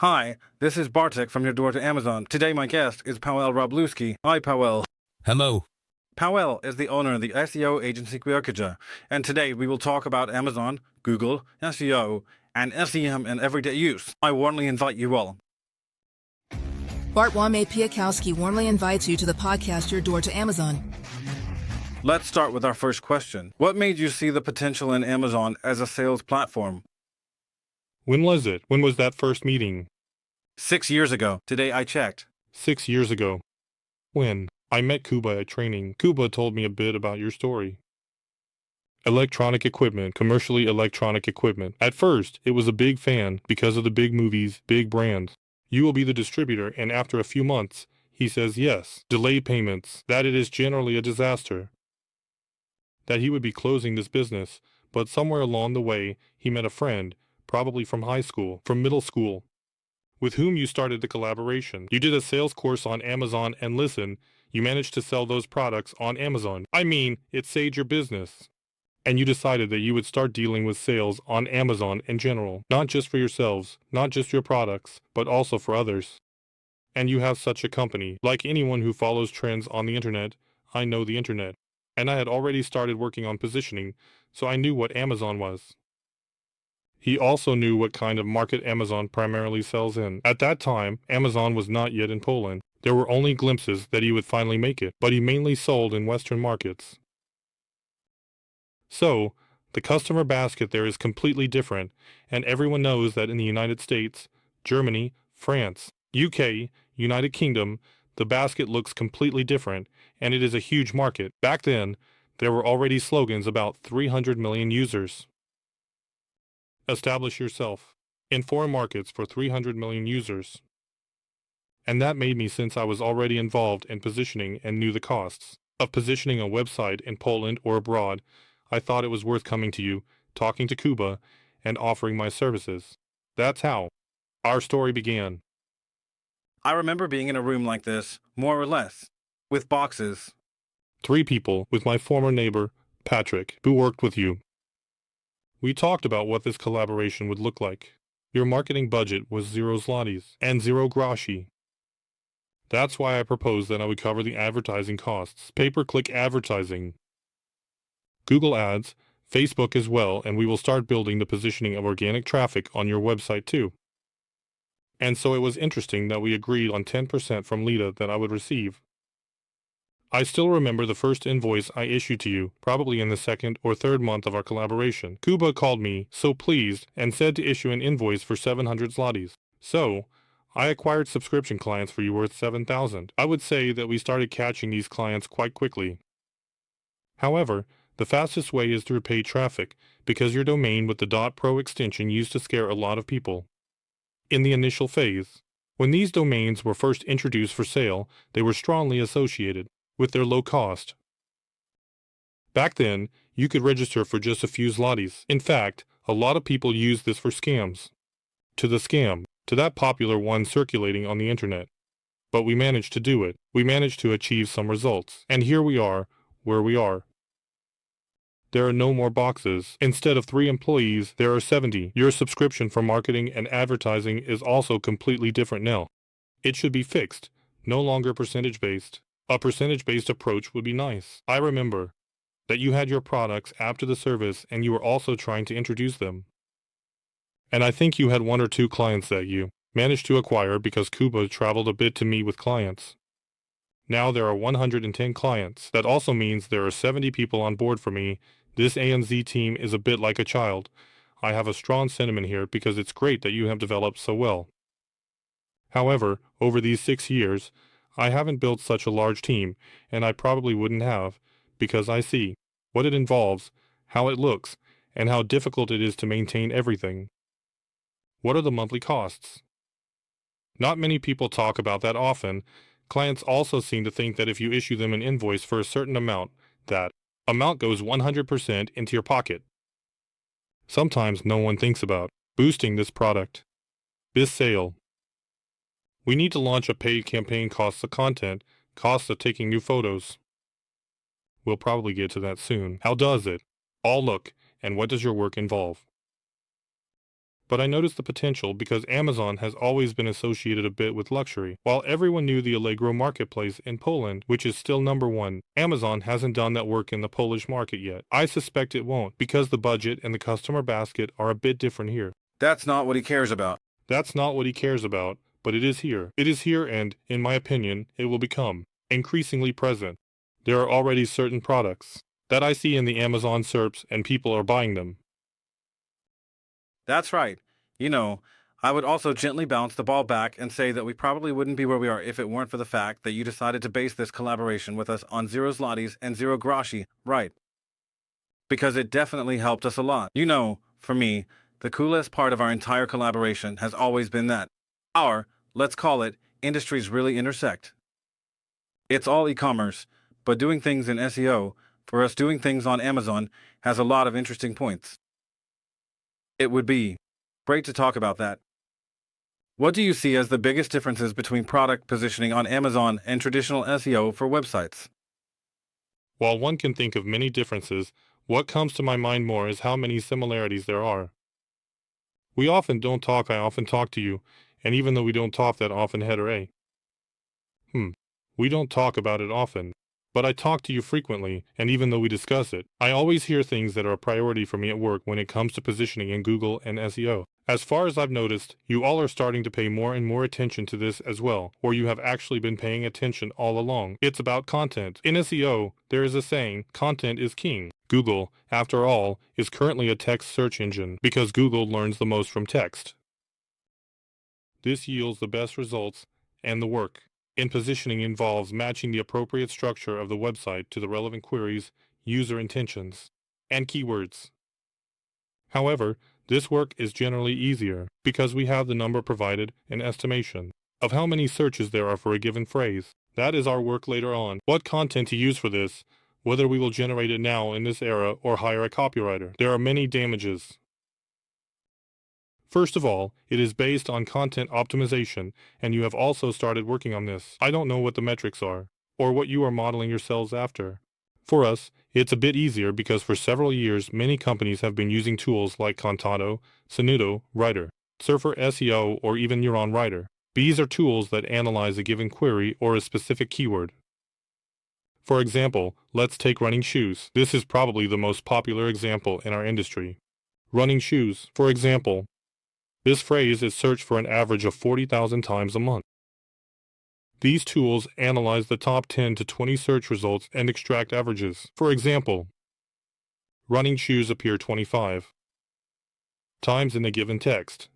Hi, this is Bartek from Your Door to Amazon. Today my guest is Powell Roblewski. Hi, Powell. Hello. Powell is the owner of the SEO agency Kwiatkija, and today we will talk about Amazon, Google, SEO, and SEM in everyday use. I warmly invite you all. Bartwame Piakowski warmly invites you to the podcast Your Door to Amazon. Let's start with our first question. What made you see the potential in Amazon as a sales platform? When was it? When was that first meeting? 6 years ago. Today I checked. 6 years ago. When? I met Kuba at training. Kuba told me a bit about your story. Electronic equipment, commercially electronic equipment. At first, it was a big fan because of the big movies, big brands. You will be the distributor, and after a few months, he says yes. Delay payments, that it is generally a disaster. That he would be closing this business, but somewhere along the way, he met a friend, probably from high school, from middle school, with whom you started the collaboration. You did a sales course on Amazon, and listen, you managed to sell those products on Amazon. I mean, it saved your business. And you decided that you would start dealing with sales on Amazon in general, not just for yourselves, not just your products, but also for others. And you have such a company. Like anyone who follows trends on the internet, I know the internet. And I had already started working on positioning, so I knew what Amazon was. He also knew what kind of market Amazon primarily sells in. At that time, Amazon was not yet in Poland. There were only glimpses that he would finally make it, but he mainly sold in Western markets. So, the customer basket there is completely different, and everyone knows that in the United States, Germany, France, UK, United Kingdom, the basket looks completely different, and it is a huge market. Back then, there were already slogans about 300 million users. Establish yourself in foreign markets for 300 million users. And that made me, since I was already involved in positioning and knew the costs of positioning a website in Poland or abroad, I thought it was worth coming to you, talking to Kuba, and offering my services. That's how our story began. I remember being in a room like this, more or less, with boxes. 3 people with my former neighbor, Patrick, who worked with you. We talked about what this collaboration would look like. Your marketing budget was 0 zlotys and 0 groszy. That's why I proposed that I would cover the advertising costs, pay-per-click advertising, Google Ads, Facebook as well, and we will start building the positioning of organic traffic on your website too. And so it was interesting that we agreed on 10% from Lita that I would receive. I still remember the first invoice I issued to you, probably in the 2nd or 3rd month of our collaboration. Kuba called me, so pleased, and said to issue an invoice for 700 zlotys. So, I acquired subscription clients for you worth 7,000. I would say that we started catching these clients quite quickly. However, the fastest way is through paid traffic, because your domain with the .pro extension used to scare a lot of people. In the initial phase, when these domains were first introduced for sale, they were strongly associated with their low cost. Back then, you could register for just a few zlotys. In fact, a lot of people used this for scams. To that popular one circulating on the internet. But we managed to do it. We managed to achieve some results. And here we are, where we are. There are no more boxes. Instead of 3 employees, there are 70. Your subscription for marketing and advertising is also completely different now. It should be fixed, no longer percentage-based. A percentage-based approach would be nice. I remember that you had your products after the service and you were also trying to introduce them. And I think you had 1 or 2 clients that you managed to acquire because Kuba traveled a bit to meet with clients. Now there are 110 clients. That also means there are 70 people on board for me. This AMZ team is a bit like a child. I have a strong sentiment here because it's great that you have developed so well. However, over these 6 years, I haven't built such a large team, and I probably wouldn't have, because I see what it involves, how it looks, and how difficult it is to maintain everything. What are the monthly costs? Not many people talk about that often. Clients also seem to think that if you issue them an invoice for a certain amount, that amount goes 100% into your pocket. Sometimes no one thinks about boosting this product, this sale. We need to launch a paid campaign, costs of content, costs of taking new photos. We'll probably get to that soon. How does it all look, and what does your work involve? but I noticed the potential because Amazon has always been associated a bit with luxury. While everyone knew the Allegro marketplace in Poland, which is still #1, Amazon hasn't done that work in the Polish market yet. I suspect it won't, because the budget and the customer basket are a bit different here. That's not what he cares about. That's not what he cares about, but it is here. It is here and, in my opinion, it will become increasingly present. There are already certain products that I see in the Amazon SERPs and people are buying them. That's right. You know, I would also gently bounce the ball back and say that we probably wouldn't be where we are if it weren't for the fact that you decided to base this collaboration with us on 0 zlotys and 0 groszy, right? Because it definitely helped us a lot. You know, for me, the coolest part of our entire collaboration has always been that our, let's call it, industries really intersect. It's all e-commerce, but doing things in SEO, for us doing things on Amazon, has a lot of interesting points. It would be great to talk about that. What do you see as the biggest differences between product positioning on Amazon and traditional SEO for websites? While one can think of many differences, what comes to my mind more is how many similarities there are. We often don't talk, I often talk to you, and even though we don't talk that often, header A. We don't talk about it often, but I talk to you frequently, and even though we discuss it, I always hear things that are a priority for me at work when it comes to positioning in Google and SEO. As far as I've noticed, you all are starting to pay more and more attention to this as well, or you have actually been paying attention all along. It's about content. In SEO, there is a saying, content is king. Google, after all, is currently a text search engine because Google learns the most from text. This yields the best results, and the work in positioning involves matching the appropriate structure of the website to the relevant queries, user intentions, and keywords. However, this work is generally easier because we have the number provided, an estimation of how many searches there are for a given phrase. That is our work later on. What content to use for this, whether we will generate it now in this era or hire a copywriter. There are many damages. First of all, it is based on content optimization, and you have also started working on this. I don't know what the metrics are, or what you are modeling yourselves after. For us, it's a bit easier because for several years, many companies have been using tools like Contato, Sanudo, Writer, Surfer SEO, or even Neuron Writer. These are tools that analyze a given query or a specific keyword. For example, let's take running shoes. This is probably the most popular example in our industry. Running shoes, for example. This phrase is searched for an average of 40,000 times a month. These tools analyze the top 10 to 20 search results and extract averages. For example, running shoes appear 25 times in a given text.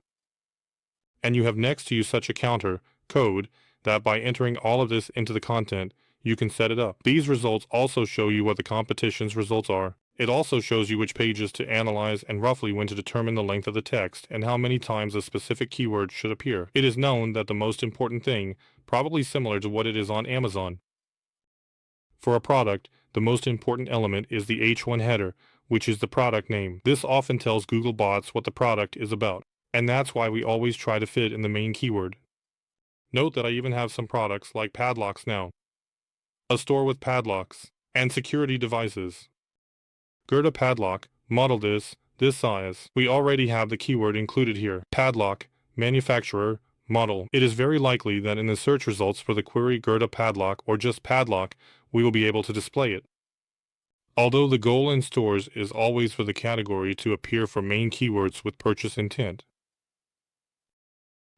And you have next to you such a counter, code, that by entering all of this into the content, you can set it up. These results also show you what the competition's results are. It also shows you which pages to analyze and roughly when to determine the length of the text and how many times a specific keyword should appear. It is known that the most important thing, probably similar to what it is on Amazon. For a product, the most important element is the H1 header, which is the product name. This often tells Google bots what the product is about, and that's why we always try to fit in the main keyword. Note that I even have some products like padlocks now. A store with padlocks and security devices. Gerda padlock, model this size. We already have the keyword included here. Padlock, manufacturer, model. It is very likely that in the search results for the query Gerda padlock or just padlock, we will be able to display it. Although the goal in stores is always for the category to appear for main keywords with purchase intent.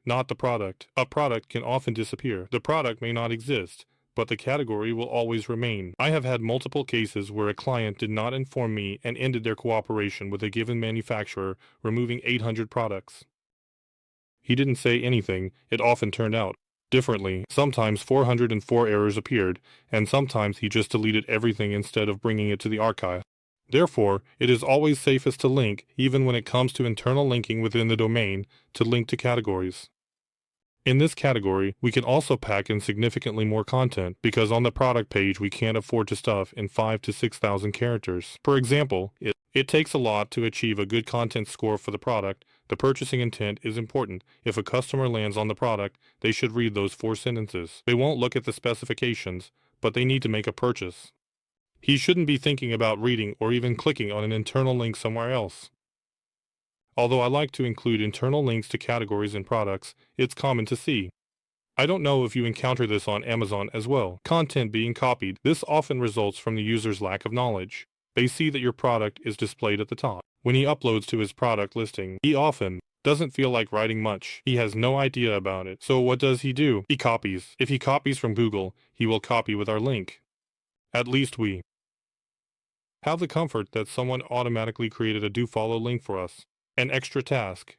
Not the product. A product can often disappear. The product may not exist, but the category will always remain. I have had multiple cases where a client did not inform me and ended their cooperation with a given manufacturer, removing 800 products. He didn't say anything, it often turned out differently. Sometimes 404 errors appeared, and sometimes he just deleted everything instead of bringing it to the archive. Therefore, it is always safest to link, even when it comes to internal linking within the domain, to link to categories. In this category, we can also pack in significantly more content because on the product page we can't afford to stuff in 5,000 to 6,000 characters. For example, it takes a lot to achieve a good content score for the product. The purchasing intent is important. If a customer lands on the product, they should read those 4 sentences. They won't look at the specifications, but they need to make a purchase. He shouldn't be thinking about reading or even clicking on an internal link somewhere else. Although I like to include internal links to categories and products, it's common to see. I don't know if you encounter this on Amazon as well. Content being copied. This often results from the user's lack of knowledge. They see that your product is displayed at the top. When he uploads to his product listing, he often doesn't feel like writing much. He has no idea about it. So what does he do? He copies. If he copies from Google, he will copy with our link. At least we have the comfort that someone automatically created a do-follow link for us. An extra task.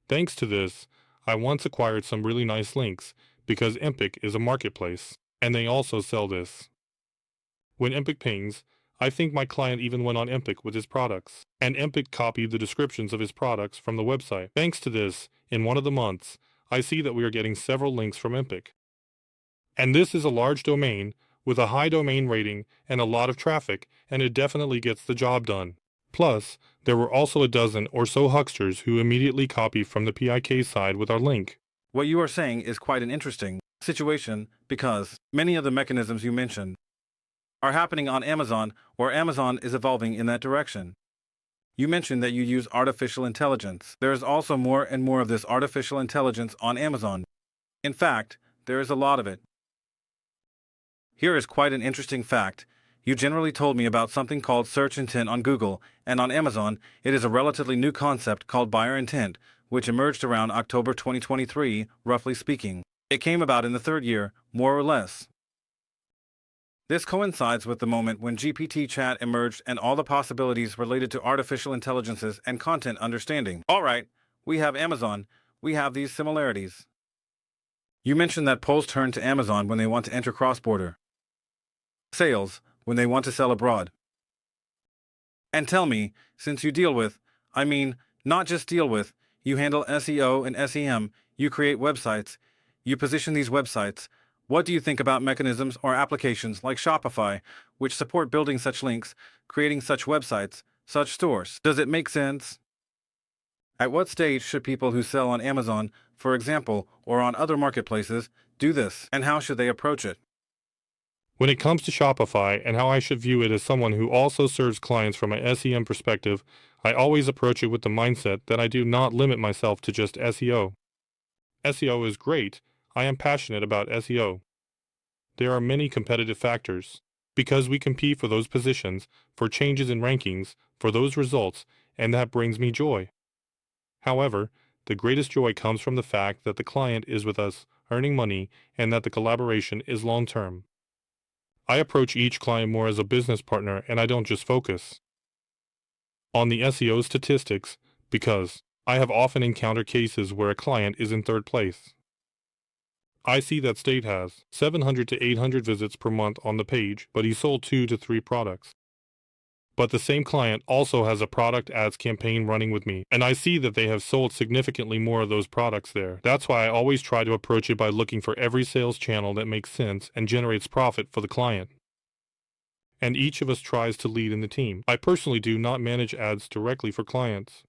Thanks to this, I once acquired some really nice links because Empik is a marketplace, and they also sell this. When Empik pings, I think my client even went on Empik with his products, and Empik copied the descriptions of his products from the website. Thanks to this, in one of the months, I see that we are getting several links from Empik. And this is a large domain with a high domain rating and a lot of traffic, and it definitely gets the job done. Plus, there were also a dozen or so hucksters who immediately copied from the PIK side with our link. What you are saying is quite an interesting situation because many of the mechanisms you mentioned are happening on Amazon, or Amazon is evolving in that direction. You mentioned that you use artificial intelligence. There is also more and more of this artificial intelligence on Amazon. In fact, there is a lot of it. Here is quite an interesting fact. You generally told me about something called search intent on Google, and on Amazon, it is a relatively new concept called buyer intent, which emerged around October 2023, roughly speaking. It came about in the third year, more or less. This coincides with the moment when GPT chat emerged and all the possibilities related to artificial intelligences and content understanding. All right, we have Amazon. We have these similarities. You mentioned that Poles turn to Amazon when they want to enter cross-border sales, when they want to sell abroad. And tell me, since you deal with, not just deal with, you handle SEO and SEM, you create websites, you position these websites, what do you think about mechanisms or applications like Shopify, which support building such links, creating such websites, such stores? Does it make sense? At what stage should people who sell on Amazon, for example, or on other marketplaces, do this, and how should they approach it? When it comes to Shopify and how I should view it as someone who also serves clients from a SEM perspective, I always approach it with the mindset that I do not limit myself to just SEO. SEO is great. I am passionate about SEO. There are many competitive factors, because we compete for those positions, for changes in rankings, for those results, and that brings me joy. However, the greatest joy comes from the fact that the client is with us, earning money, and that the collaboration is long-term. I approach each client more as a business partner, and I don't just focus on the SEO statistics, because I have often encountered cases where a client is in third place. I see that state has 700 to 800 visits per month on the page, but he sold 2 to 3 products. But the same client also has a product ads campaign running with me, and I see that they have sold significantly more of those products there. That's why I always try to approach it by looking for every sales channel that makes sense and generates profit for the client. And each of us tries to lead in the team. I personally do not manage ads directly for clients.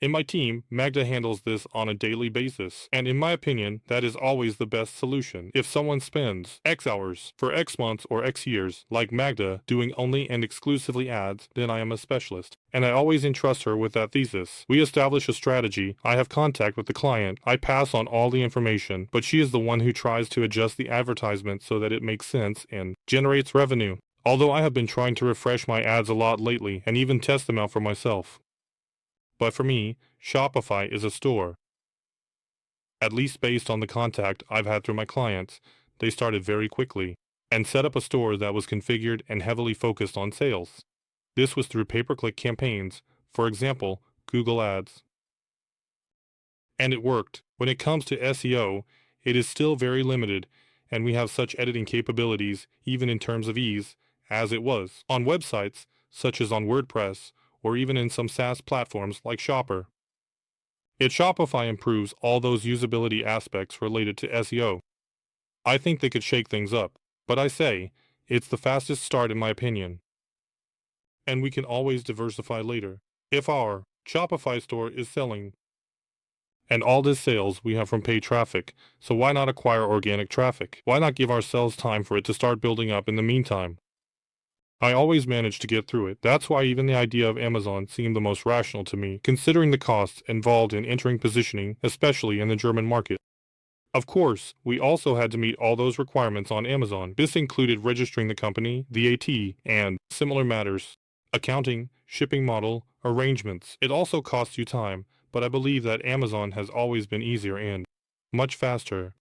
In my team, Magda handles this on a daily basis, and in my opinion, that is always the best solution. If someone spends X hours for X months or X years, like Magda, doing only and exclusively ads, then I am a specialist, and I always entrust her with that thesis. We establish a strategy, I have contact with the client, I pass on all the information, but she is the one who tries to adjust the advertisement so that it makes sense and generates revenue. Although I have been trying to refresh my ads a lot lately and even test them out for myself. But for me, Shopify is a store. At least based on the contact I've had through my clients, they started very quickly and set up a store that was configured and heavily focused on sales. This was through pay-per-click campaigns, for example, Google Ads. And it worked. When it comes to SEO, it is still very limited, and we have such editing capabilities, even in terms of ease, as it was on websites such as on WordPress, or even in some SaaS platforms like Shopper. Yet Shopify improves all those usability aspects related to SEO. I think they could shake things up, but I say, it's the fastest start in my opinion. And we can always diversify later, if our Shopify store is selling. And all this sales we have from paid traffic, so why not acquire organic traffic? Why not give ourselves time for it to start building up in the meantime? I always manage to get through it. That's why even the idea of Amazon seemed the most rational to me, considering the costs involved in entering positioning, especially in the German market. Of course, we also had to meet all those requirements on Amazon. This included registering the company, VAT, and similar matters. Accounting, shipping model, arrangements. It also costs you time, but I believe that Amazon has always been easier and much faster.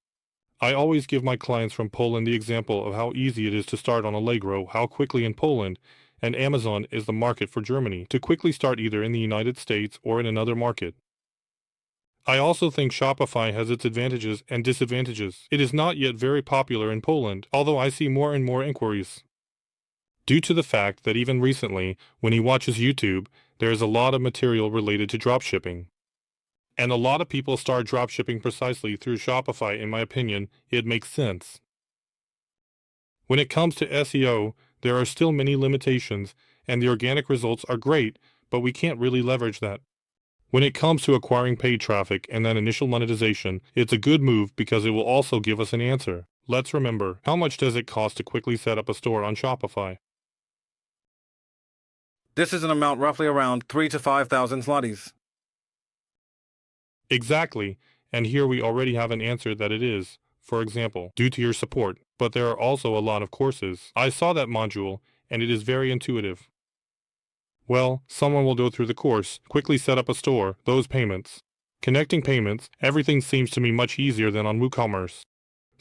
I always give my clients from Poland the example of how easy it is to start on Allegro, how quickly in Poland, and Amazon is the market for Germany, to quickly start either in the United States or in another market. I also think Shopify has its advantages and disadvantages. It is not yet very popular in Poland, although I see more and more inquiries. Due to the fact that even recently, when he watches YouTube, there is a lot of material related to dropshipping. And a lot of people start dropshipping precisely through Shopify. In my opinion, it makes sense. When it comes to SEO, there are still many limitations, and the organic results are great, but we can't really leverage that. When it comes to acquiring paid traffic and that initial monetization, it's a good move because it will also give us an answer. Let's remember, how much does it cost to quickly set up a store on Shopify? This is an amount roughly around 3 to 5,000 zlotys. Exactly, and here we already have an answer that it is, for example, due to your support, but there are also a lot of courses. I saw that module, and it is very intuitive. Well, someone will go through the course, quickly set up a store, those payments. Connecting payments, everything seems to me much easier than on WooCommerce.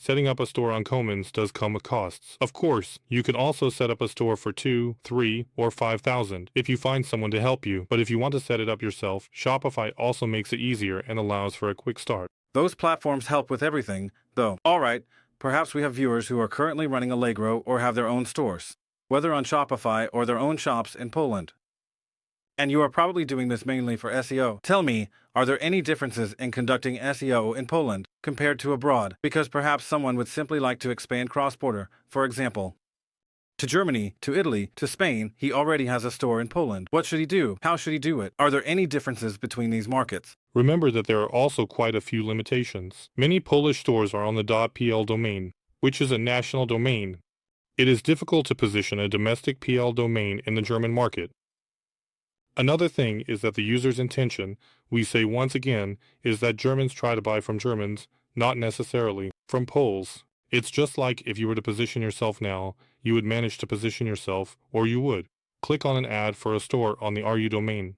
Setting up a store on Commerce does come with costs. Of course, you can also set up a store for 2, 3, or 5,000 if you find someone to help you, but if you want to set it up yourself, Shopify also makes it easier and allows for a quick start. Those platforms help with everything, though. Alright, perhaps we have viewers who are currently running Allegro or have their own stores, whether on Shopify or their own shops in Poland. And you are probably doing this mainly for SEO. Tell me, are there any differences in conducting SEO in Poland compared to abroad? Because perhaps someone would simply like to expand cross-border, for example, to Germany, to Italy, to Spain. He already has a store in Poland. What should he do? How should he do it? Are there any differences between these markets? Remember that there are also quite a few limitations. Many Polish stores are on the .pl domain, which is a national domain. It is difficult to position a domestic PL domain in the German market. Another thing is that the user's intention, we say once again, is that Germans try to buy from Germans, not necessarily from Poles. It's just like if you were to position yourself now, you would manage to position yourself, or you would click on an ad for a store on the RU domain.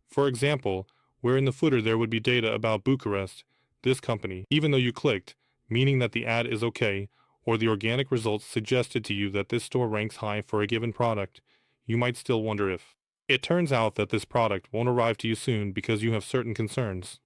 For example, where in the footer there would be data about Bucharest, this company, even though you clicked, meaning that the ad is okay, or the organic results suggested to you that this store ranks high for a given product, you might still wonder if it turns out that this product won't arrive to you soon because you have certain concerns.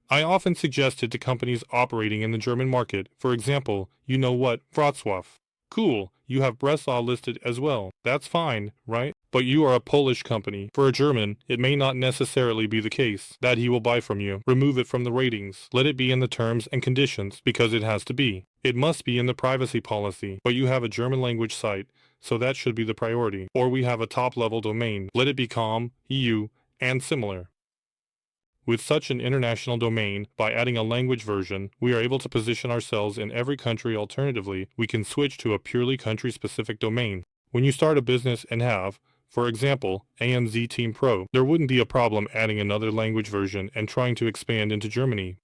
I often suggest it to companies operating in the German market. For example, you know what, Wrocław. Cool, you have Breslau listed as well. That's fine, right? But you are a Polish company. For a German, it may not necessarily be the case that he will buy from you. Remove it from the ratings. Let it be in the terms and conditions because it has to be. It must be in the privacy policy. But you have a German language site, so that should be the priority. Or we have a top-level domain. Let it be COM, EU, and similar. With such an international domain, by adding a language version, we are able to position ourselves in every country. Alternatively, we can switch to a purely country-specific domain. When you start a business and have, for example, AMZ Team Pro, there wouldn't be a problem adding another language version and trying to expand into Germany.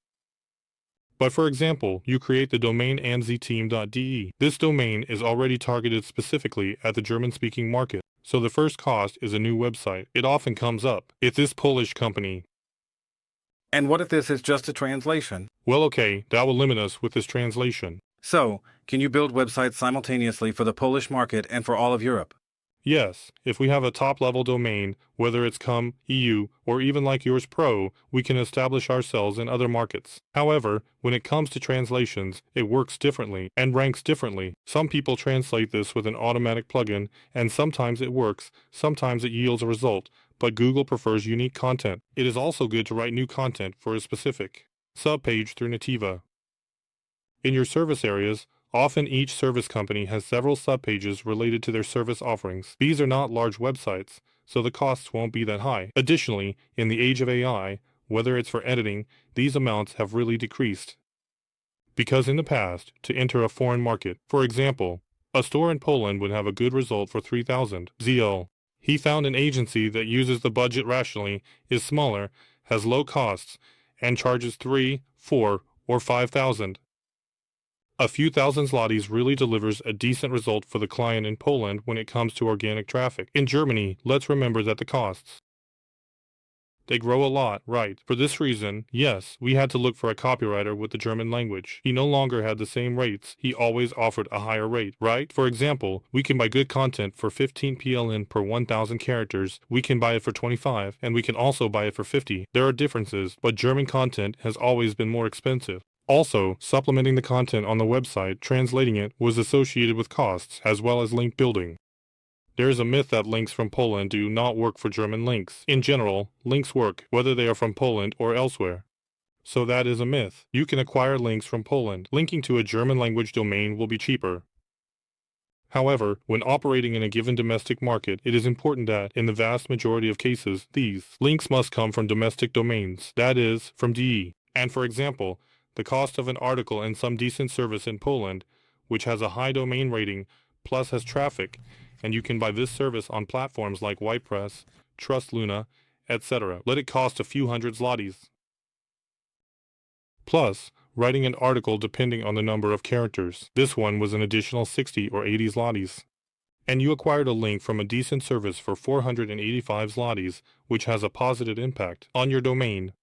But for example, you create the domain amzteam.de. This domain is already targeted specifically at the German-speaking market, so the first cost is a new website. It often comes up. It's this Polish company. And what if this is just a translation? Well, okay, that will limit us with this translation. So, can you build websites simultaneously for the Polish market and for all of Europe? Yes, if we have a top-level domain, whether it's COM, EU, or even like yours Pro, we can establish ourselves in other markets. However, when it comes to translations, it works differently and ranks differently. Some people translate this with an automatic plugin, and sometimes it works, sometimes it yields a result, but Google prefers unique content. It is also good to write new content for a specific subpage through Nativa. In your service areas, often each service company has several subpages related to their service offerings. These are not large websites, so the costs won't be that high. Additionally, in the age of AI, whether it's for editing, these amounts have really decreased. Because in the past, to enter a foreign market, for example, A store in Poland would have a good result for 3,000 ZL. He found an agency that uses the budget rationally, is smaller, has low costs, and charges 3, 4, or 5,000. A few thousand zlotys really delivers a decent result for the client in Poland when it comes to organic traffic. In Germany, let's remember that the costs, they grow a lot, right? For this reason, yes, we had to look for a copywriter with the German language. He no longer had the same rates. He always offered a higher rate, right? For example, we can buy good content for 15 PLN per 1,000 characters. We can buy it for 25, and we can also buy it for 50. There are differences, but German content has always been more expensive. Also, supplementing the content on the website, translating it, was associated with costs, as well as link building. There is a myth that links from Poland do not work for German links. In general, links work, whether they are from Poland or elsewhere. So that is a myth. You can acquire links from Poland. Linking to a German language domain will be cheaper. However, when operating in a given domestic market, it is important that, in the vast majority of cases, these links must come from domestic domains, that is, from DE. And for example, the cost of an article in some decent service in Poland, which has a high domain rating, plus has traffic, and you can buy this service on platforms like WhitePress, Trust Luna, etc. Let it cost a few hundred zlotys. Plus, writing an article depending on the number of characters. This one was an additional 60 or 80 zlotys. And you acquired a link from a decent service for 485 zlotys, which has a positive impact on your domain.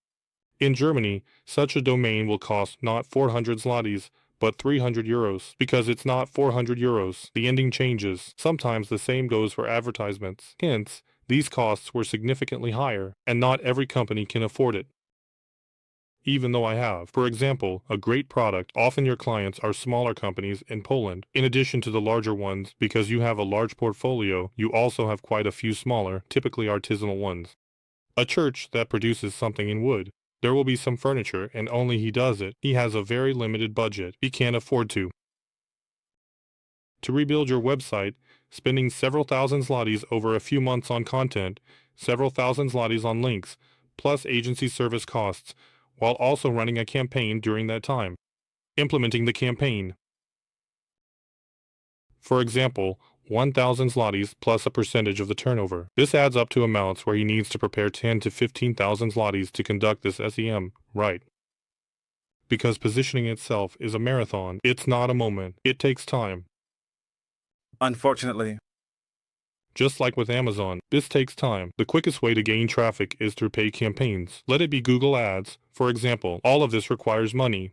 In Germany, such a domain will cost not 400 zlotys, but 300 euros, because it's not 400 euros. The ending changes. Sometimes the same goes for advertisements. Hence, these costs were significantly higher, and not every company can afford it. Even though I have, for example, a great product, often your clients are smaller companies in Poland. In addition to the larger ones, because you have a large portfolio, you also have quite a few smaller, typically artisanal ones. A church that produces something in wood. There will be some furniture, and only he does it. He has a very limited budget. He can't afford to. To rebuild your website, spending several thousand zlotys over a few months on content, several thousand zlotys on links, plus agency service costs, while also running a campaign during that time. Implementing the campaign. For example, 1,000 zlotys plus a percentage of the turnover. This adds up to amounts where he needs to prepare 10 to 15,000 zlotys to conduct this SEM, right? Because positioning itself is a marathon. It's not a moment. It takes time. Unfortunately. Just like with Amazon, this takes time. The quickest way to gain traffic is through paid campaigns. Let it be Google Ads, for example. All of this requires money.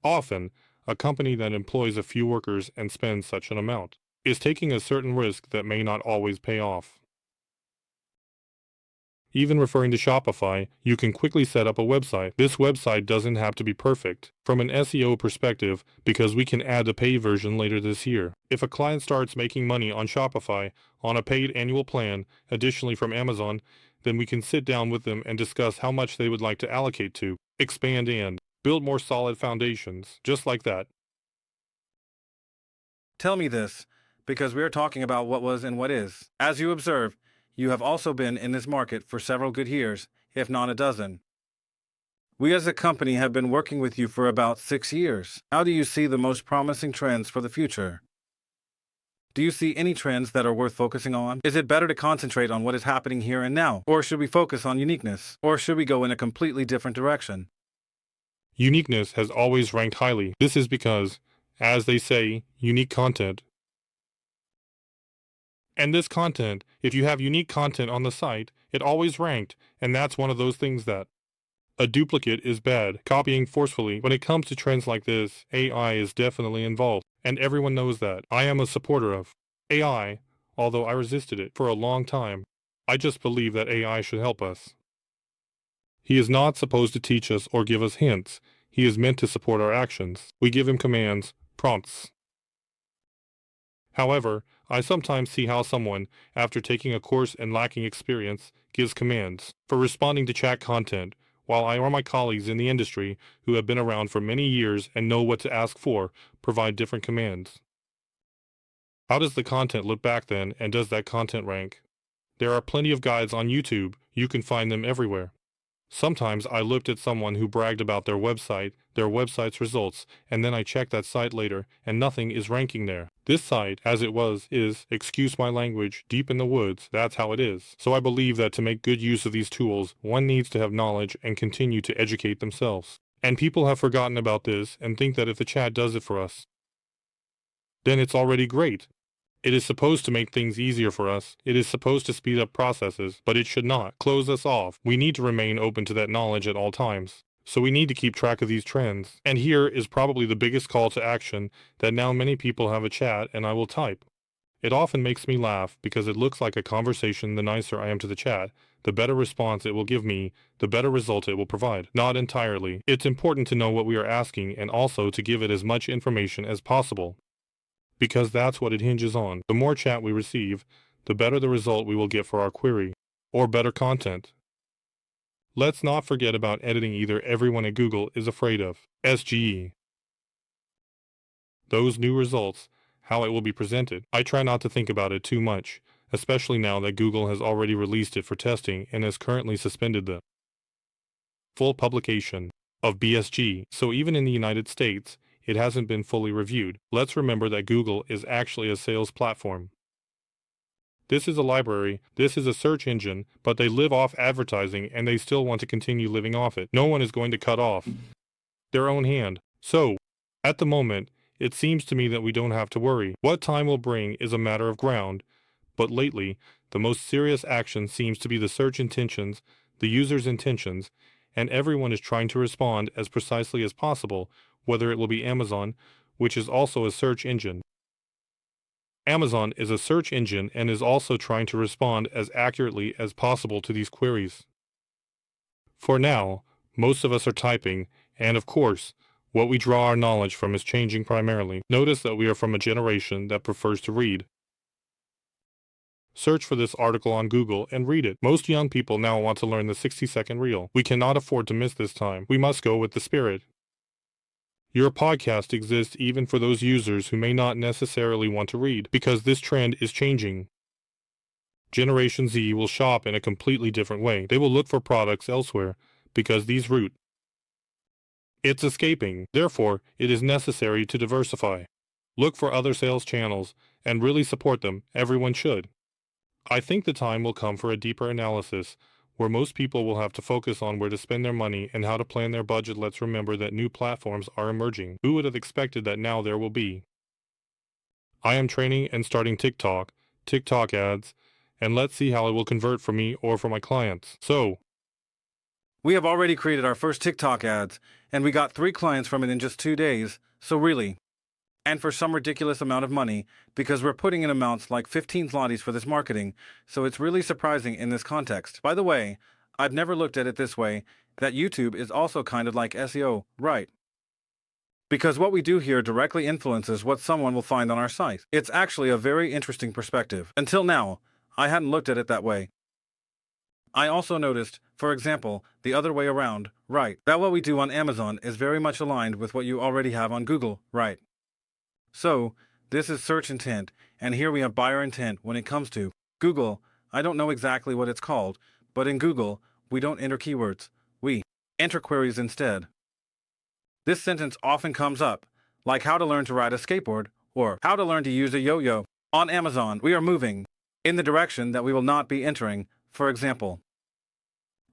Often, a company that employs a few workers and spends such an amount is taking a certain risk that may not always pay off. Even referring to Shopify, you can quickly set up a website. This website doesn't have to be perfect from an SEO perspective because we can add a paid version later this year. If a client starts making money on Shopify on a paid annual plan, additionally from Amazon, then we can sit down with them and discuss how much they would like to allocate to, expand and build more solid foundations, just like that. Tell me this, because we are talking about what was and what is. As you observe, you have also been in this market for several good years, if not a dozen. We as a company have been working with you for about 6 years. How do you see the most promising trends for the future? Do you see any trends that are worth focusing on? Is it better to concentrate on what is happening here and now? Or should we focus on uniqueness? Or should we go in a completely different direction? Uniqueness has always ranked highly. This is because, as they say, unique content. And this content, if you have unique content on the site, it always ranked, and that's one of those things that a duplicate is bad, copying forcefully. When it comes to trends like this, AI is definitely involved, and everyone knows that. I am a supporter of AI, although I resisted it for a long time. I just believe that AI should help us. He is not supposed to teach us or give us hints. He is meant to support our actions. We give him commands, prompts. However, I sometimes see how someone, after taking a course and lacking experience, gives commands for responding to chat content, while I or my colleagues in the industry, who have been around for many years and know what to ask for, provide different commands. How does the content look back then, and does that content rank? There are plenty of guides on YouTube. You can find them everywhere. Sometimes I looked at someone who bragged about their website's results, and then I checked that site later, and nothing is ranking there. This site, as it was, is, excuse my language, deep in the woods. That's how it is. So I believe that to make good use of these tools, one needs to have knowledge and continue to educate themselves. And people have forgotten about this and think that if the chat does it for us, then it's already great. It is supposed to make things easier for us. It is supposed to speed up processes, but it should not close us off. We need to remain open to that knowledge at all times. So we need to keep track of these trends. And here is probably the biggest call to action, that now many people have a chat and I will type. It often makes me laugh because it looks like a conversation. The nicer I am to the chat, the better response it will give me, the better result it will provide. Not entirely. It's important to know what we are asking and also to give it as much information as possible, because that's what it hinges on. The more chat we receive, the better the result we will get for our query, or better content. Let's not forget about editing either. Everyone at Google is afraid of SGE. Those new results, how it will be presented. I try not to think about it too much, especially now that Google has already released it for testing and has currently suspended the full publication of BSG. So even in the United States, it hasn't been fully reviewed. Let's remember that Google is actually a sales platform. This is a library, this is a search engine, but they live off advertising and they still want to continue living off it. No one is going to cut off their own hand. So, at the moment, it seems to me that we don't have to worry. What time will bring is a matter of ground, but lately, the most serious action seems to be the search intentions, the user's intentions, and everyone is trying to respond as precisely as possible, whether it will be Amazon, which is also a search engine. Amazon is a search engine and is also trying to respond as accurately as possible to these queries. For now, most of us are typing, and of course, what we draw our knowledge from is changing primarily. Notice that we are from a generation that prefers to read. Search for this article on Google and read it. Most young people now want to learn the 60-second reel. We cannot afford to miss this time. We must go with the spirit. Your podcast exists even for those users who may not necessarily want to read, because this trend is changing. Generation Z will shop in a completely different way. They will look for products elsewhere, because these route. It's escaping. Therefore, it is necessary to diversify. Look for other sales channels, and really support them. Everyone should. I think the time will come for a deeper analysis, where most people will have to focus on where to spend their money and how to plan their budget. Let's remember that new platforms are emerging. Who would have expected that now there will be? I am training and starting TikTok ads, and let's see how it will convert for me or for my clients. So, We have already created our first TikTok ads, and we got 3 clients from it in just 2 days, so really. And for some ridiculous amount of money, because we're putting in amounts like 15 zlotys for this marketing, so it's really surprising in this context. By the way, I've never looked at it this way, that YouTube is also kind of like SEO, right? Because what we do here directly influences what someone will find on our site. It's actually a very interesting perspective. Until now, I hadn't looked at it that way. I also noticed, for example, the other way around, right, that what we do on Amazon is very much aligned with what you already have on Google, right? So, this is search intent, and here we have buyer intent when it comes to Google. I don't know exactly what it's called, but in Google, we don't enter keywords, we enter queries instead. This sentence often comes up, like how to learn to ride a skateboard, or how to learn to use a yo-yo. On Amazon, we are moving in the direction that we will not be entering. For example,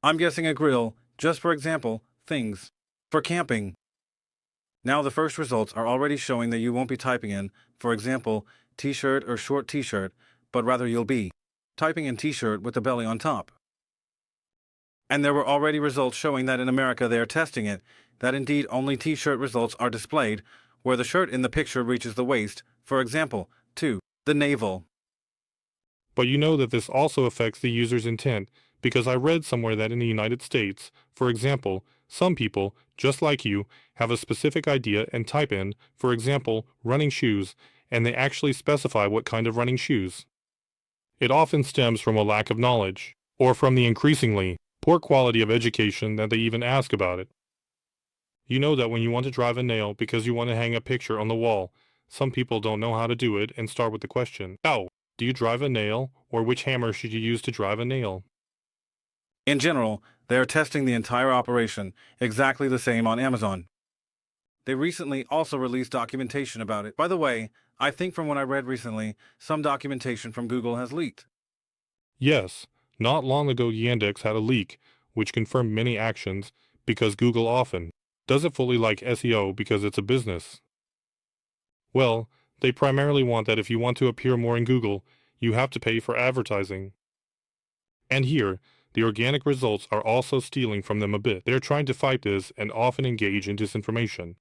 I'm guessing a grill, just for example, things for camping. Now the first results are already showing that you won't be typing in, for example, t-shirt or short t-shirt, but rather you'll be typing in t-shirt with the belly on top. And there were already results showing that in America they are testing it, that indeed only t-shirt results are displayed, where the shirt in the picture reaches the waist, for example, to the navel. but you know that this also affects the user's intent, because I read somewhere that in the United States, for example, some people, just like you, have a specific idea and type in, for example, running shoes, and they actually specify what kind of running shoes. It often stems from a lack of knowledge, or from the increasingly poor quality of education that they even ask about it. You know that when you want to drive a nail because you want to hang a picture on the wall, some people don't know how to do it and start with the question, how do you drive a nail, or which hammer should you use to drive a nail? In general, they are testing the entire operation, exactly the same on Amazon. They recently also released documentation about it. By the way, I think from what I read recently, some documentation from Google has leaked. Yes, not long ago Yandex had a leak, which confirmed many actions, because Google often does it fully like SEO because it's a business. Well, they primarily want that if you want to appear more in Google, you have to pay for advertising. And here, the organic results are also stealing from them a bit. They're trying to fight this and often engage in disinformation.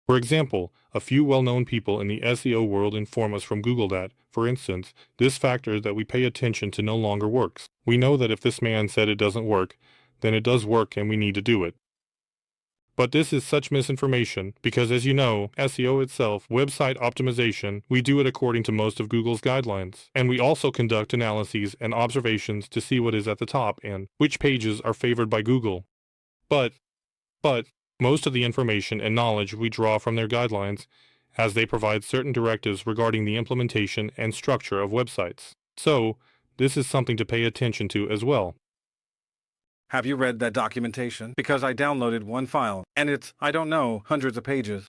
For example, a few well-known people in the SEO world inform us from Google that, for instance, this factor that we pay attention to no longer works. We know that if this man said it doesn't work, then it does work and we need to do it. But this is such misinformation because, as you know, SEO itself, website optimization, we do it according to most of Google's guidelines. And we also conduct analyses and observations to see what is at the top and which pages are favored by Google. But most of the information and knowledge we draw from their guidelines, as they provide certain directives regarding the implementation and structure of websites. So, this is something to pay attention to as well. Have you read that documentation? Because I downloaded one file, and it's, I don't know, hundreds of pages.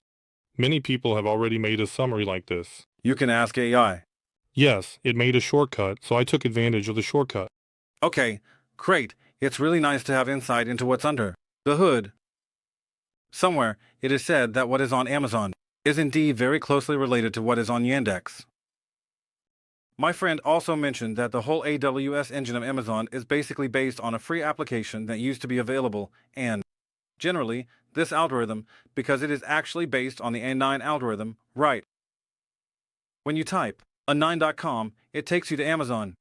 Many people have already made a summary like this. You can ask AI. Yes, it made a shortcut, so I took advantage of the shortcut. Okay, great. It's really nice to have insight into what's under the hood. Somewhere, it is said that what is on Amazon is indeed very closely related to what is on Yandex. My friend also mentioned that the whole AWS engine of Amazon is basically based on a free application that used to be available, and generally, this algorithm, because it is actually based on the A9 algorithm, right? When you type a9.com, it takes you to Amazon.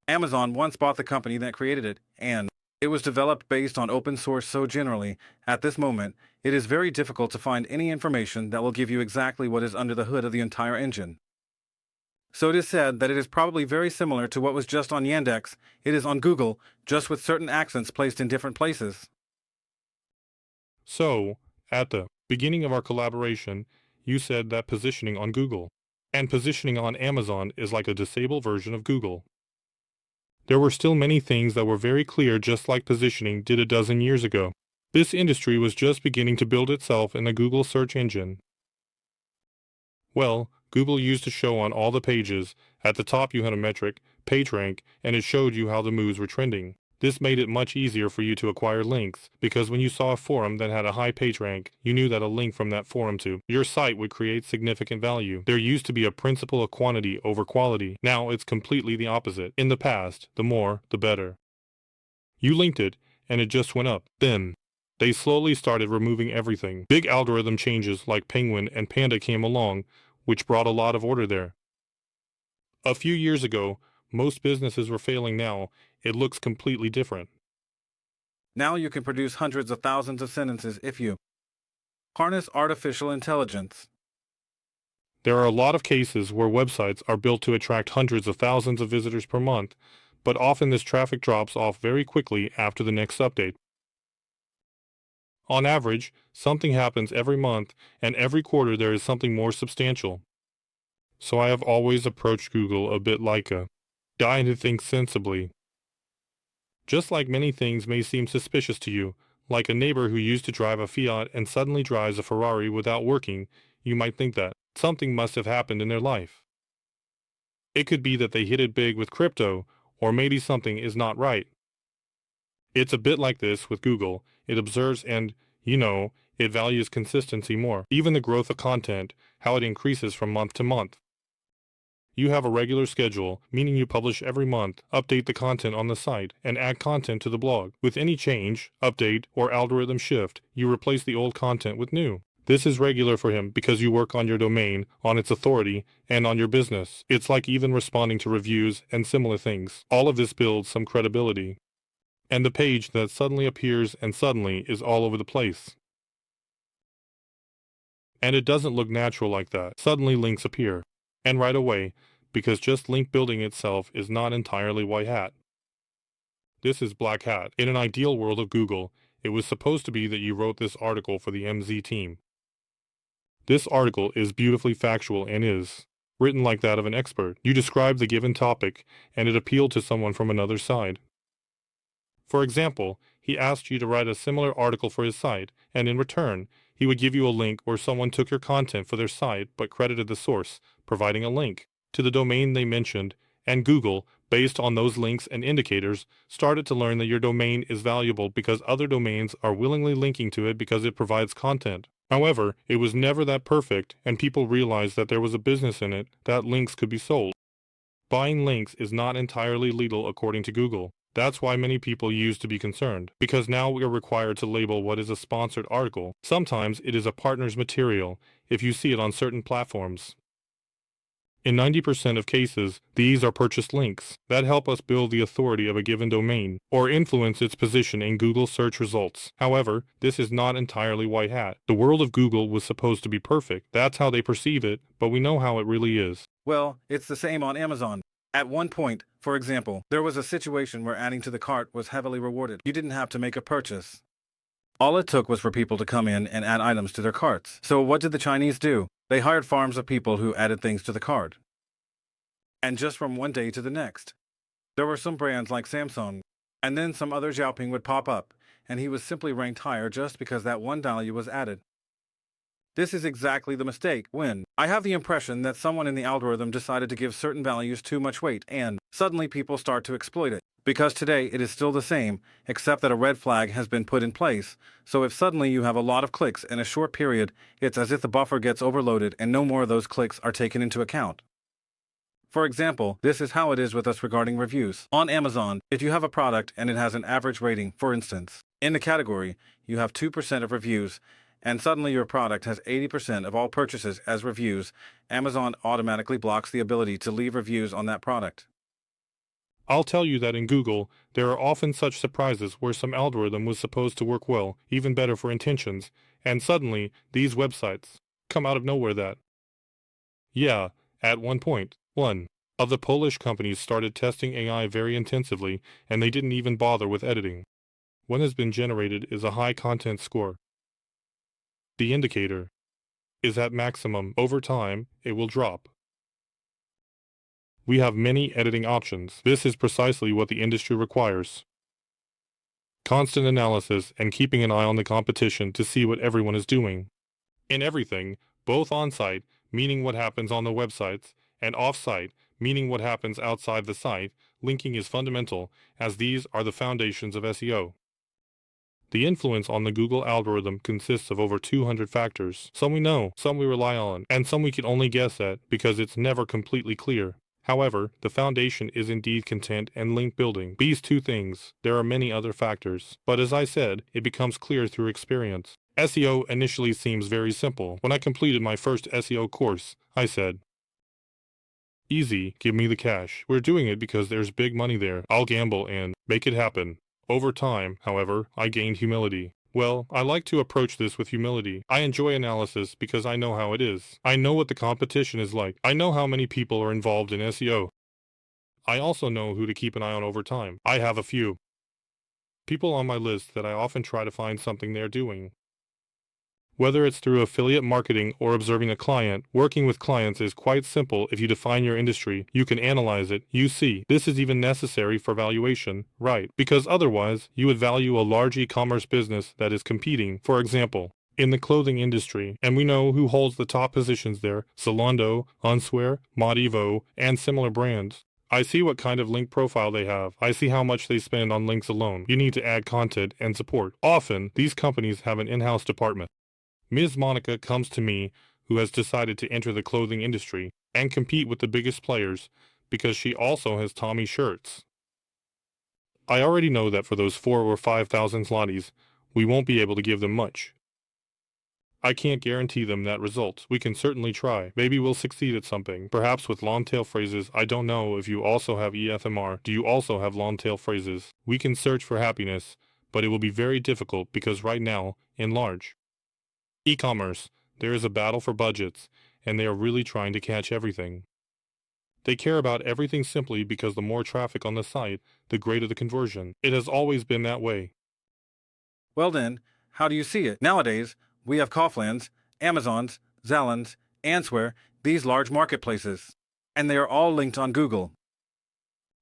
Amazon once bought the company that created it, and it was developed based on open source, so generally, at this moment, it is very difficult to find any information that will give you exactly what is under the hood of the entire engine. So it is said that it is probably very similar to what was just on Yandex. It is on Google, just with certain accents placed in different places. So, at the beginning of our collaboration, you said that positioning on Google and positioning on Amazon is like a disabled version of Google. There were still many things that were very clear, just like positioning did a dozen years ago. This industry was just beginning to build itself in the Google search engine. Well, Google used to show on all the pages. At the top you had a metric, PageRank, and it showed you how the moves were trending. This made it much easier for you to acquire links, because when you saw a forum that had a high PageRank, you knew that a link from that forum to your site would create significant value. There used to be a principle of quantity over quality. Now it's completely the opposite. In the past, the more, the better. You linked it, and it just went up. Then, they slowly started removing everything. Big algorithm changes like Penguin and Panda came along, which brought a lot of order there. A few years ago, most businesses were failing. Now, it looks completely different. Now you can produce hundreds of thousands of sentences if you harness artificial intelligence. There are a lot of cases where websites are built to attract hundreds of thousands of visitors per month, but often this traffic drops off very quickly after the next update. On average, something happens every month, and every quarter there is something more substantial. So I have always approached Google a bit like a guy who thinks sensibly. Just like many things may seem suspicious to you, like a neighbor who used to drive a Fiat and suddenly drives a Ferrari without working, you might think that something must have happened in their life. It could be that they hit it big with crypto, or maybe something is not right. It's a bit like this with Google. It observes and, it values consistency more. Even the growth of content, how it increases from month to month. You have a regular schedule, meaning you publish every month, update the content on the site, and add content to the blog. With any change, update, or algorithm shift, you replace the old content with new. This is regular for him because you work on your domain, on its authority, and on your business. It's like even responding to reviews and similar things. All of this builds some credibility. And the page that suddenly appears and suddenly is all over the place. And it doesn't look natural like that. Suddenly links appear. And right away, because just link building itself is not entirely white hat. This is black hat. In an ideal world of Google, it was supposed to be that you wrote this article for the AMZ team. This article is beautifully factual and is written like that of an expert. You describe the given topic, and it appealed to someone from another side. For example, he asked you to write a similar article for his site, and in return, he would give you a link where someone took your content for their site but credited the source, providing a link to the domain they mentioned, and Google, based on those links and indicators, started to learn that your domain is valuable because other domains are willingly linking to it because it provides content. However, it was never that perfect, and people realized that there was a business in it, that links could be sold. Buying links is not entirely legal according to Google. That's why many people used to be concerned, because now we are required to label what is a sponsored article. Sometimes it is a partner's material, if you see it on certain platforms. In 90% of cases, these are purchased links that help us build the authority of a given domain or influence its position in Google search results. However, this is not entirely white hat. The world of Google was supposed to be perfect. That's how they perceive it, but we know how it really is. Well, it's the same on Amazon. At one point, for example, there was a situation where adding to the cart was heavily rewarded. You didn't have to make a purchase. All it took was for people to come in and add items to their carts. So what did the Chinese do? They hired farms of people who added things to the cart. And just from one day to the next, there were some brands like Samsung, and then some other Xiaoping would pop up, and he was simply ranked higher just because that one value was added. This is exactly the mistake when I have the impression that someone in the algorithm decided to give certain values too much weight and suddenly people start to exploit it. Because today it is still the same, except that a red flag has been put in place, so if suddenly you have a lot of clicks in a short period, it's as if the buffer gets overloaded and no more of those clicks are taken into account. For example, this is how it is with us regarding reviews. On Amazon, if you have a product and it has an average rating, for instance, in the category, you have 2% of reviews, and suddenly your product has 80% of all purchases as reviews, Amazon automatically blocks the ability to leave reviews on that product. I'll tell you that in Google, there are often such surprises where some algorithm was supposed to work well, even better for intentions, and suddenly, these websites come out of nowhere that. Yeah, at one point, one of the Polish companies started testing AI very intensively, and they didn't even bother with editing. What has been generated is a high content score. The indicator is at maximum. Over time, it will drop. We have many editing options. This is precisely what the industry requires. Constant analysis and keeping an eye on the competition to see what everyone is doing. In everything, both on-site, meaning what happens on the websites, and off-site, meaning what happens outside the site, linking is fundamental, as these are the foundations of SEO. The influence on the Google algorithm consists of over 200 factors. Some we know, some we rely on, and some we can only guess at because it's never completely clear. However, the foundation is indeed content and link building. These two things. There are many other factors. But as I said, it becomes clear through experience. SEO initially seems very simple. When I completed my first SEO course, I said, easy, give me the cash. We're doing it because there's big money there. I'll gamble and make it happen. Over time, however, I gained humility. Well, I like to approach this with humility. I enjoy analysis because I know how it is. I know what the competition is like. I know how many people are involved in SEO. I also know who to keep an eye on over time. I have a few people on my list that I often try to find something they're doing. Whether it's through affiliate marketing or observing a client, working with clients is quite simple if you define your industry. You can analyze it, you see. This is even necessary for valuation, right? Because otherwise, you would value a large e-commerce business that is competing, for example, in the clothing industry, and we know who holds the top positions there, Zalando, Unswear, Modivo, and similar brands. I see what kind of link profile they have. I see how much they spend on links alone. You need to add content and support. Often, these companies have an in-house department. Ms. Monica comes to me, who has decided to enter the clothing industry and compete with the biggest players because she also has Tommy shirts. I already know that for those 4,000 or 5,000 zlotys, we won't be able to give them much. I can't guarantee them that result. We can certainly try. Maybe we'll succeed at something. Perhaps with long-tail phrases. I don't know if you also have EFMR. Do you also have long-tail phrases? We can search for happiness, but it will be very difficult because right now, in large e-commerce, there is a battle for budgets, and they are really trying to catch everything. They care about everything simply because the more traffic on the site, the greater the conversion. It has always been that way. Well then, how do you see it? Nowadays, we have Kauflands, Amazons, Zalans, Answer, these large marketplaces, and they are all linked on Google.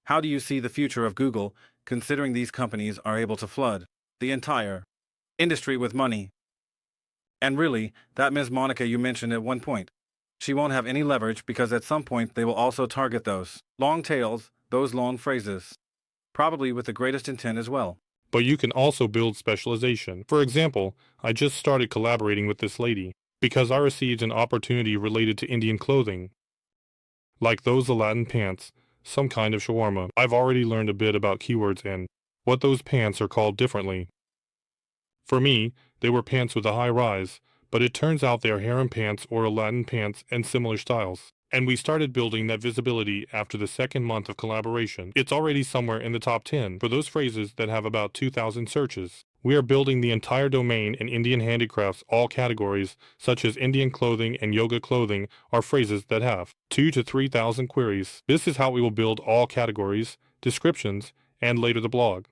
How do you see the future of Google considering these companies are able to flood the entire industry with money. And really, that Ms. Monica you mentioned at one point, she won't have any leverage because at some point they will also target those long tails, those long phrases, probably with the greatest intent as well. But you can also build specialization. For example, I just started collaborating with this lady because I received an opportunity related to Indian clothing, like those Aladdin pants, some kind of shawarma. I've already learned a bit about keywords and what those pants are called differently. For me, they were pants with a high rise, but it turns out they are harem pants or Aladdin pants and similar styles. And we started building that visibility after the second month of collaboration. It's already somewhere in the top 10 for those phrases that have about 2,000 searches. We are building the entire domain in Indian handicrafts. All categories, such as Indian clothing and yoga clothing, are phrases that have 2,000 to 3,000 queries. This is how we will build all categories, descriptions, and later the blog.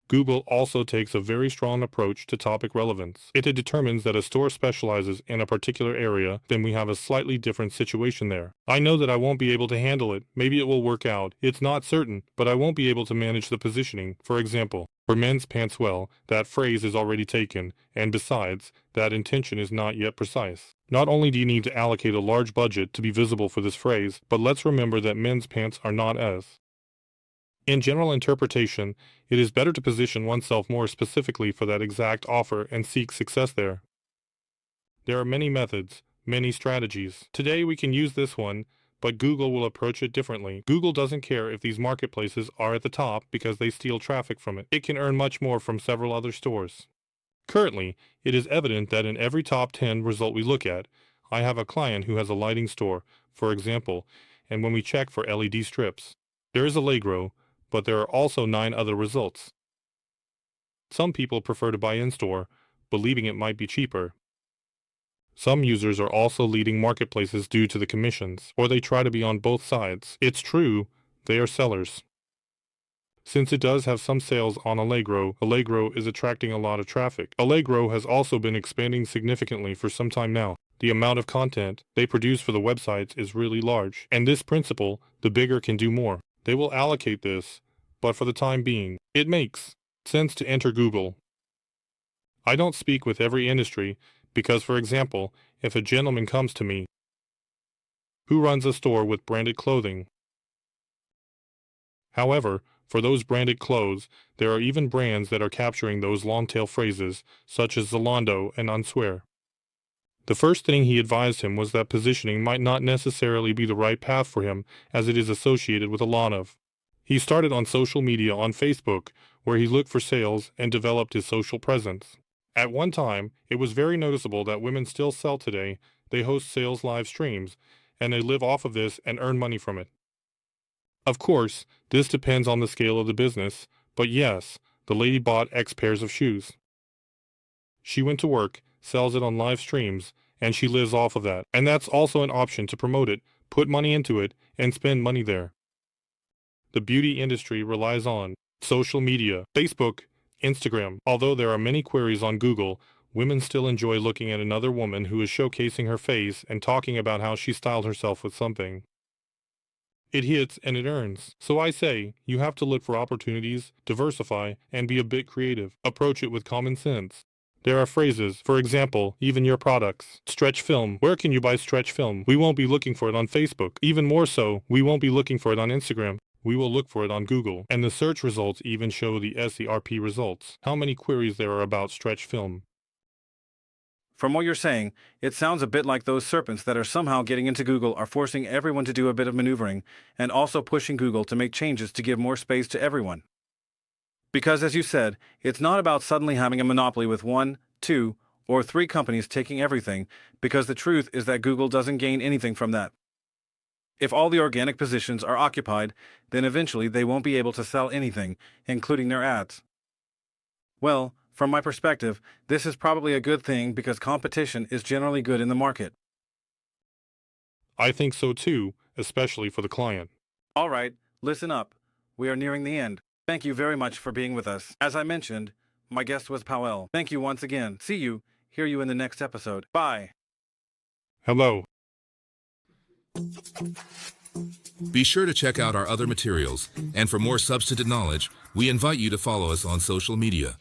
Google also takes a very strong approach to topic relevance. If it determines that a store specializes in a particular area, then we have a slightly different situation there. I know that I won't be able to handle it. Maybe it will work out. It's not certain, but I won't be able to manage the positioning. For example, for men's pants, well, that phrase is already taken, and besides, that intention is not yet precise. Not only do you need to allocate a large budget to be visible for this phrase, but let's remember that men's pants are not as. In general interpretation, it is better to position oneself more specifically for that exact offer and seek success there. There are many methods, many strategies. Today we can use this one, but Google will approach it differently. Google doesn't care if these marketplaces are at the top because they steal traffic from it. It can earn much more from several other stores. Currently, it is evident that in every top 10 result we look at, I have a client who has a lighting store, for example, and when we check for LED strips, there is Allegro, but there are also 9 other results. Some people prefer to buy in-store, believing it might be cheaper. Some users are also leading marketplaces due to the commissions, or they try to be on both sides. It's true, they are sellers. Since it does have some sales on Allegro, Allegro is attracting a lot of traffic. Allegro has also been expanding significantly for some time now. The amount of content they produce for the websites is really large, and this principle, the bigger can do more. They will allocate this, but for the time being, it makes sense to enter Google. I don't speak with every industry because, for example, if a gentleman comes to me who runs a store with branded clothing. However, for those branded clothes, there are even brands that are capturing those long-tail phrases, such as Zalando and Answear. The first thing he advised him was that positioning might not necessarily be the right path for him, as it is associated with a lot of. He started on social media on Facebook, where he looked for sales and developed his social presence. At one time, it was very noticeable that women still sell today. They host sales live streams, and they live off of this and earn money from it. Of course, this depends on the scale of the business, but yes, the lady bought X pairs of shoes. She went to work, sells it on live streams, and she lives off of that. And that's also an option to promote it, put money into it, and spend money there. The beauty industry relies on social media, Facebook, Instagram. Although there are many queries on Google, women still enjoy looking at another woman who is showcasing her face and talking about how she styled herself with something. It hits and it earns. So I say, you have to look for opportunities, diversify, and be a bit creative. Approach it with common sense. There are phrases, for example, even your products. Stretch film. Where can you buy stretch film? We won't be looking for it on Facebook. Even more so, we won't be looking for it on Instagram. We will look for it on Google. And the search results even show the SERP results. How many queries there are about stretch film. From what you're saying, it sounds a bit like those serpents that are somehow getting into Google are forcing everyone to do a bit of maneuvering, and also pushing Google to make changes to give more space to everyone. Because as you said, it's not about suddenly having a monopoly with 1, 2, or 3 companies taking everything, because the truth is that Google doesn't gain anything from that. If all the organic positions are occupied, then eventually they won't be able to sell anything, including their ads. Well, from my perspective, this is probably a good thing because competition is generally good in the market. I think so too, especially for the client. All right, listen up. We are nearing the end. Thank you very much for being with us. As I mentioned, my guest was Powell. Thank you once again. See you, hear you in the next episode. Bye. Hello. Be sure to check out our other materials, and for more substantive knowledge, we invite you to follow us on social media.